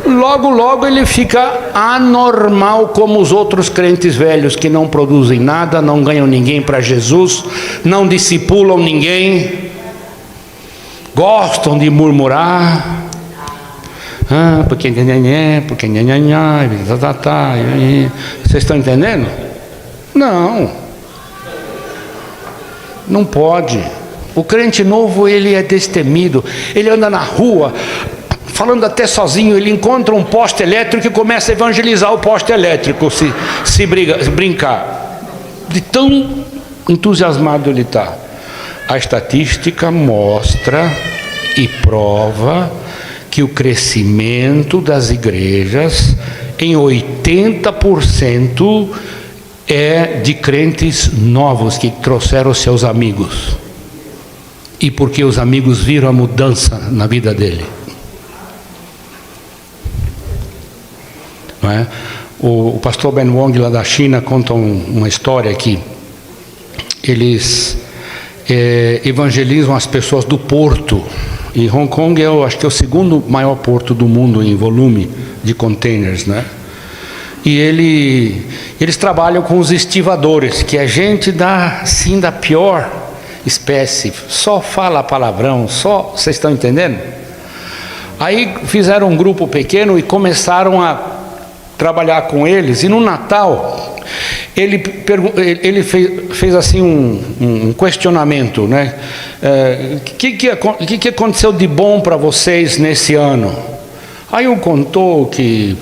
Logo logo ele fica anormal, como os outros crentes velhos que não produzem nada, não ganham ninguém para Jesus, não discipulam ninguém, gostam de murmurar, porque vocês estão entendendo? Não pode. O crente novo, ele é destemido, ele anda na rua, falando até sozinho, ele encontra um poste elétrico e começa a evangelizar o poste elétrico, se brincar. De tão entusiasmado ele está. A estatística mostra e prova que o crescimento das igrejas em 80% é de crentes novos que trouxeram seus amigos. E porque os amigos viram a mudança na vida dele. Não é? O pastor Ben Wong lá da China conta uma história aqui. Eles evangelizam as pessoas do porto. E Hong Kong acho que é o segundo maior porto do mundo em volume de containers, né? E eles trabalham com os estivadores, que é gente da pior espécie, só fala palavrão, vocês estão entendendo? Aí fizeram um grupo pequeno e começaram a trabalhar com eles, e no Natal ele fez assim um questionamento, né? Que aconteceu de bom para vocês nesse ano? Aí um contou que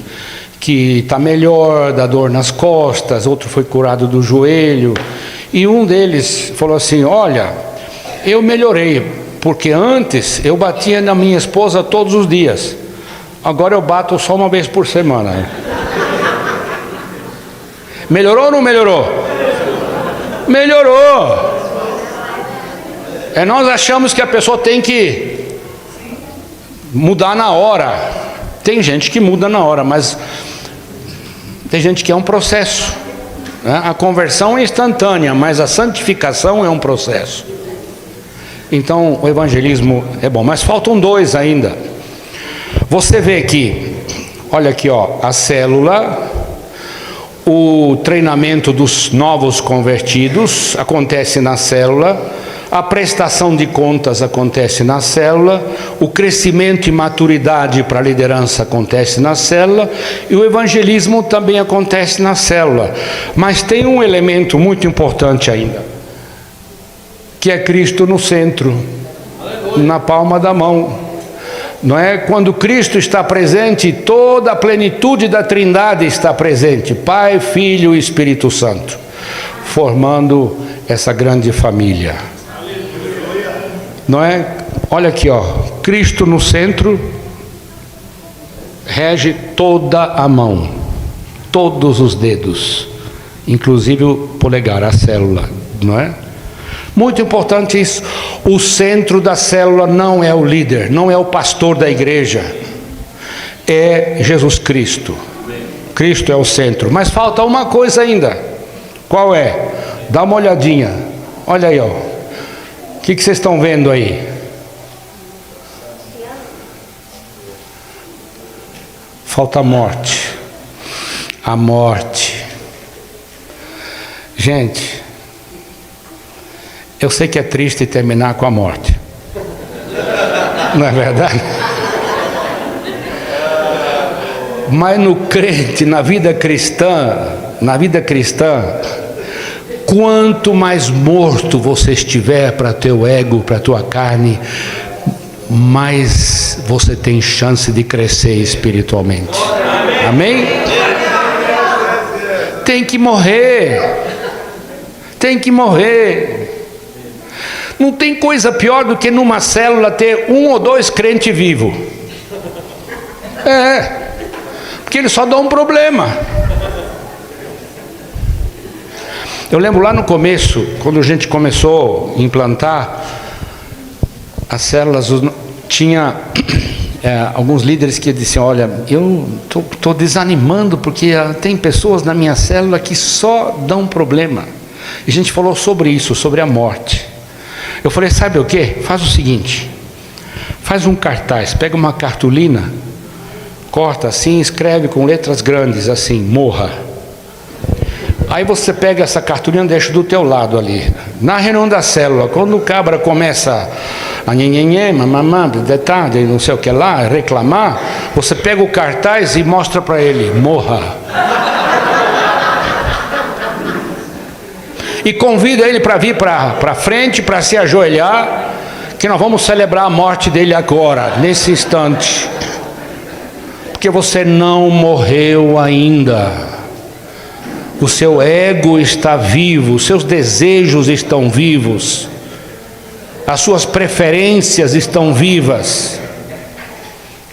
está melhor da dor nas costas, outro foi curado do joelho, e um deles falou assim: olha, eu melhorei, porque antes eu batia na minha esposa todos os dias, agora eu bato só uma vez por semana. Melhorou ou não melhorou? Melhorou. Nós achamos que a pessoa tem que mudar na hora. Tem gente que muda na hora, mas tem gente que é um processo, né? A conversão é instantânea, mas a santificação é um processo. Então o evangelismo é bom, mas faltam dois ainda. Você vê aqui, olha aqui, ó, a célula, o treinamento dos novos convertidos acontece na célula, a prestação de contas acontece na célula, o crescimento e maturidade para a liderança acontece na célula, e o evangelismo também acontece na célula. Mas tem um elemento muito importante ainda, que é Cristo no centro, na palma da mão. Não é? Quando Cristo está presente, toda a plenitude da Trindade está presente, Pai, Filho e Espírito Santo, formando essa grande família. Não é? Olha aqui, ó, Cristo no centro rege toda a mão, todos os dedos, inclusive o polegar, a célula, não é? Muito importante isso. O centro da célula não é o líder, não é o pastor da igreja, é Jesus Cristo. Cristo é o centro. Mas falta uma coisa ainda. Qual é? Dá uma olhadinha. Olha aí, ó. O que vocês estão vendo aí? Falta a morte. A morte. Gente, eu sei que é triste terminar com a morte. Não é verdade? Mas no crente, na vida cristã, quanto mais morto você estiver para teu ego, para tua carne, mais você tem chance de crescer espiritualmente. Amém? Tem que morrer. Tem que morrer. Não tem coisa pior do que numa célula ter 1 ou 2 crentes vivos. Porque eles só dão um problema. Eu lembro lá no começo, quando a gente começou a implantar as células, tinha alguns líderes que diziam: olha, eu estou desanimando porque tem pessoas na minha célula que só dão problema. E a gente falou sobre isso, sobre a morte. Eu falei: sabe o que? Faz o seguinte, faz um cartaz, pega uma cartolina, corta assim, escreve com letras grandes assim: morra. Aí você pega essa cartolina e deixa do teu lado ali. Na reunião da célula, quando o cabra começa a nhenhenhê, mamamã, detalhe, não sei o que lá, reclamar, você pega o cartaz e mostra para ele: morra. E convida ele para vir para frente, para se ajoelhar, que nós vamos celebrar a morte dele agora, nesse instante. Porque você não morreu ainda. O seu ego está vivo, os seus desejos estão vivos, as suas preferências estão vivas.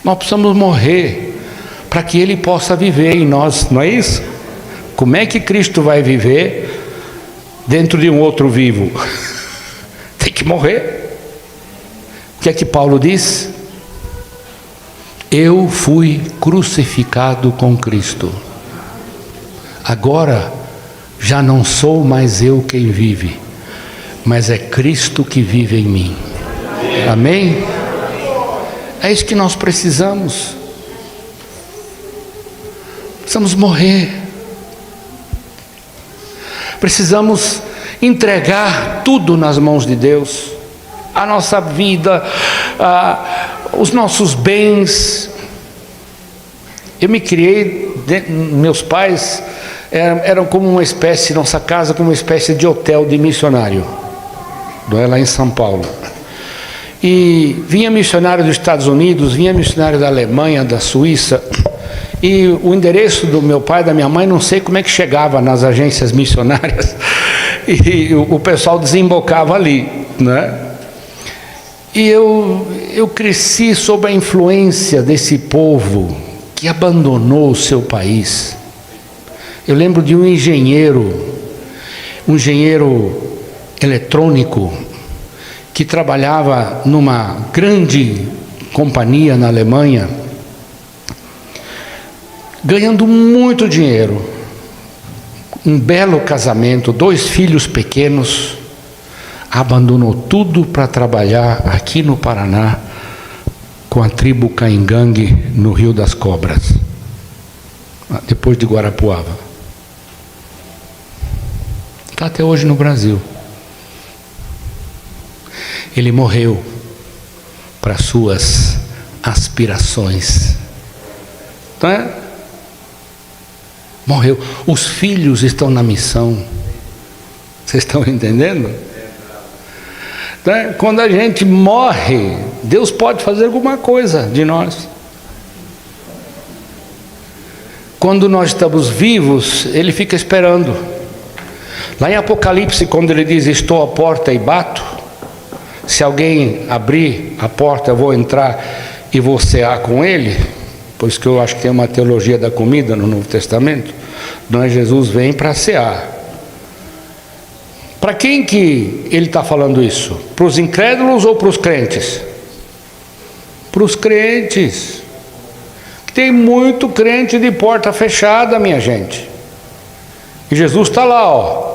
Nós precisamos morrer para que Ele possa viver em nós, não é isso? Como é que Cristo vai viver dentro de um outro vivo? Tem que morrer. O que é que Paulo diz? Eu fui crucificado com Cristo. Agora já não sou mais eu quem vive, mas é Cristo que vive em mim. Amém? É isso que nós precisamos. Precisamos morrer. Precisamos entregar tudo nas mãos de Deus. A nossa vida, os nossos bens. Eu me criei, meus pais eram como uma espécie, nossa casa como uma espécie de hotel de missionário, lá em São Paulo. E vinha missionário dos Estados Unidos, vinha missionário da Alemanha, da Suíça. E o endereço do meu pai e da minha mãe, não sei como é que chegava nas agências missionárias. E o pessoal desembocava ali, né? E eu cresci sob a influência desse povo que abandonou o seu país. Eu lembro de um engenheiro eletrônico, que trabalhava numa grande companhia na Alemanha, ganhando muito dinheiro, um belo casamento, 2 filhos pequenos, abandonou tudo para trabalhar aqui no Paraná, com a tribo Caingangue, no Rio das Cobras, depois de Guarapuava. Está até hoje no Brasil. Ele morreu para suas aspirações. Tá? Morreu. Os filhos estão na missão. Vocês estão entendendo? Tá? Quando a gente morre, Deus pode fazer alguma coisa de nós. Quando nós estamos vivos, Ele fica esperando. Lá em Apocalipse, quando Ele diz: estou à porta e bato, se alguém abrir a porta, eu vou entrar e vou cear com ele. Por isso que eu acho que tem uma teologia da comida no Novo Testamento. Não é? Jesus vem para cear. Para quem que Ele está falando isso? Para os incrédulos ou para os crentes? Para os crentes. Tem muito crente de porta fechada, minha gente. E Jesus está lá, ó.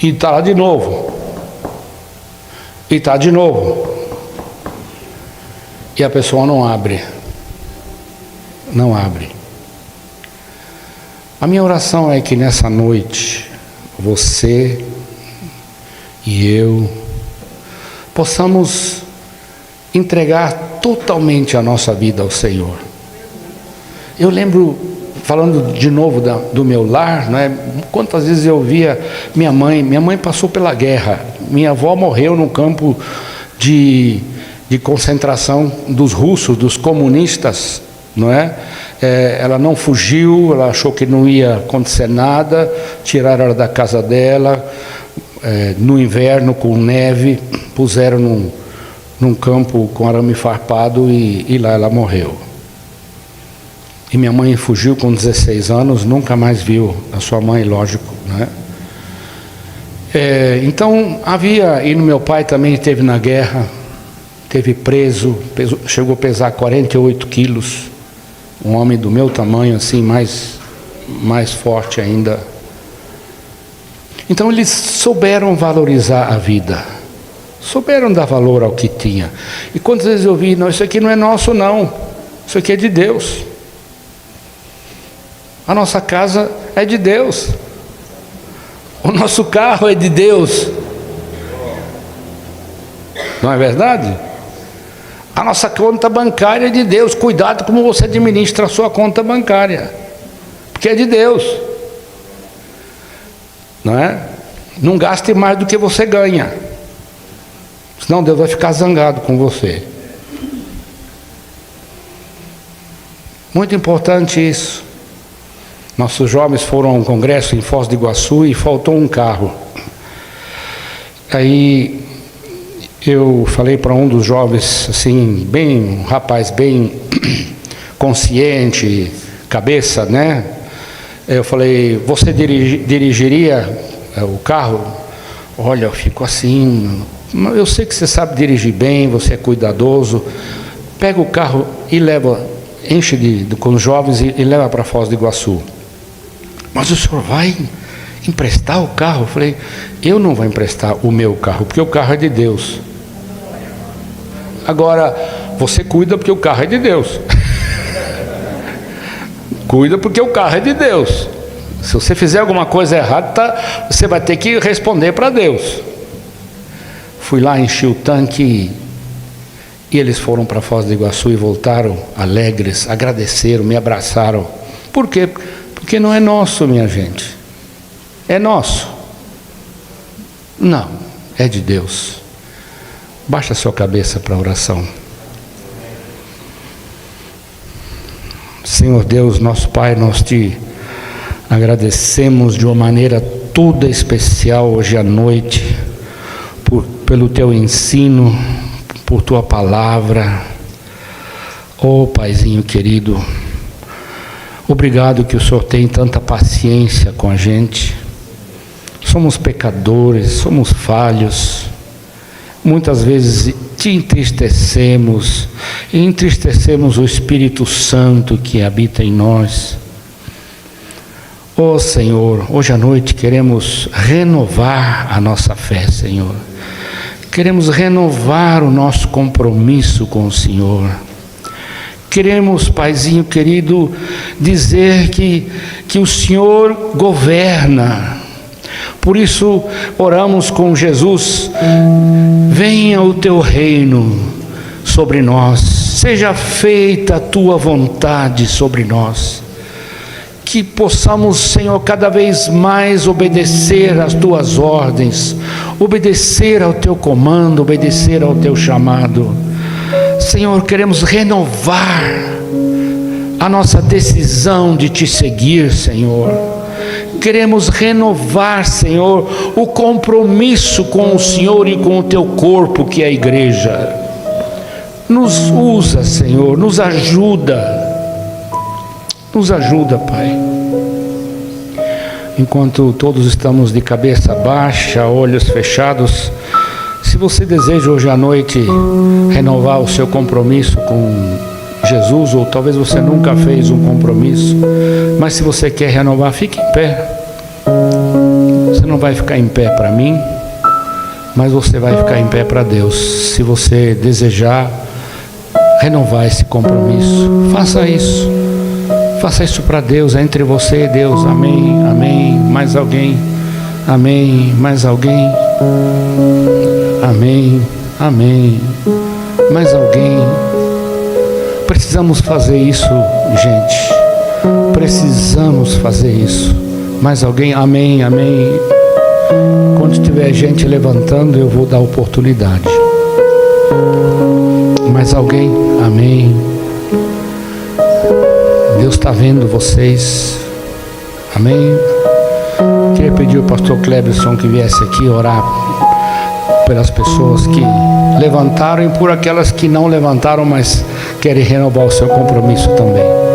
E está lá de novo. E está de novo. E a pessoa não abre. Não abre. A minha oração é que nessa noite, você e eu possamos entregar totalmente a nossa vida ao Senhor. Eu lembro, falando de novo do meu lar, né? Quantas vezes eu via minha mãe passou pela guerra, Minha avó morreu no campo de concentração dos russos, dos comunistas, não é? Ela não fugiu, ela achou que não ia acontecer nada, tiraram ela da casa dela, no inverno com neve, puseram num campo com arame farpado e lá ela morreu. E minha mãe fugiu com 16 anos, nunca mais viu a sua mãe, lógico, né? Então havia, e meu pai também esteve na guerra, esteve preso, chegou a pesar 48 quilos, um homem do meu tamanho, assim, mais forte ainda. Então eles souberam valorizar a vida, souberam dar valor ao que tinha. E quantas vezes eu vi, não, isso aqui não é nosso não, isso aqui é de Deus. A nossa casa é de Deus. O nosso carro é de Deus. Não é verdade? A nossa conta bancária é de Deus. Cuidado como você administra a sua conta bancária, porque é de Deus. Não é? Não gaste mais do que você ganha, senão Deus vai ficar zangado com você. Muito importante isso. Nossos jovens foram a um congresso em Foz do Iguaçu e faltou um carro. Aí eu falei para um dos jovens, assim, um rapaz bem consciente, cabeça, né? Eu falei, você dirigiria o carro? Olha, eu fico assim, eu sei que você sabe dirigir bem, você é cuidadoso. Pega o carro e leva, enche com os jovens e leva para Foz do Iguaçu. Mas o senhor vai emprestar o carro? Eu falei, eu não vou emprestar o meu carro, porque o carro é de Deus. Agora, você cuida porque o carro é de Deus. Cuida porque o carro é de Deus. Se você fizer alguma coisa errada, você vai ter que responder para Deus. Fui lá, enchi o tanque e eles foram para Foz do Iguaçu e voltaram alegres, agradeceram, me abraçaram. Por quê? Porque não é nosso, minha gente. É nosso? Não, é de Deus. Baixa a sua cabeça para a oração. Senhor Deus, nosso Pai, nós te agradecemos de uma maneira toda especial hoje à noite, pelo teu ensino, por tua palavra. Oh, Paizinho querido, obrigado que o Senhor tem tanta paciência com a gente. Somos pecadores, somos falhos. Muitas vezes te entristecemos, e entristecemos o Espírito Santo que habita em nós. Oh Senhor, hoje à noite queremos renovar a nossa fé, Senhor. Queremos renovar o nosso compromisso com o Senhor. Queremos, Paizinho querido, dizer que o Senhor governa. Por isso oramos com Jesus: venha o teu reino sobre nós, seja feita a tua vontade sobre nós. Que possamos, Senhor, cada vez mais obedecer às tuas ordens, obedecer ao teu comando, obedecer ao teu chamado. Senhor, queremos renovar a nossa decisão de te seguir, Senhor. Queremos renovar, Senhor, o compromisso com o Senhor e com o teu corpo, que é a igreja. Nos usa, Senhor, nos ajuda. Nos ajuda, Pai. Enquanto todos estamos de cabeça baixa, olhos fechados, se você deseja hoje à noite renovar o seu compromisso com Jesus, ou talvez você nunca fez um compromisso, mas se você quer renovar, fique em pé. Você não vai ficar em pé para mim, mas você vai ficar em pé para Deus. Se você desejar renovar esse compromisso, faça isso. Faça isso para Deus, é entre você e Deus. Amém, amém. Mais alguém? Amém, mais alguém? Amém, amém. Mais alguém? Precisamos fazer isso, gente. Precisamos fazer isso. Mais alguém? Amém, amém. Onde tiver gente levantando, eu vou dar oportunidade. Mais alguém? Amém. Deus está vendo vocês. Amém. Queria pedir ao pastor Cleberson que viesse aqui orar pelas pessoas que levantaram e por aquelas que não levantaram, mas querem renovar o seu compromisso também.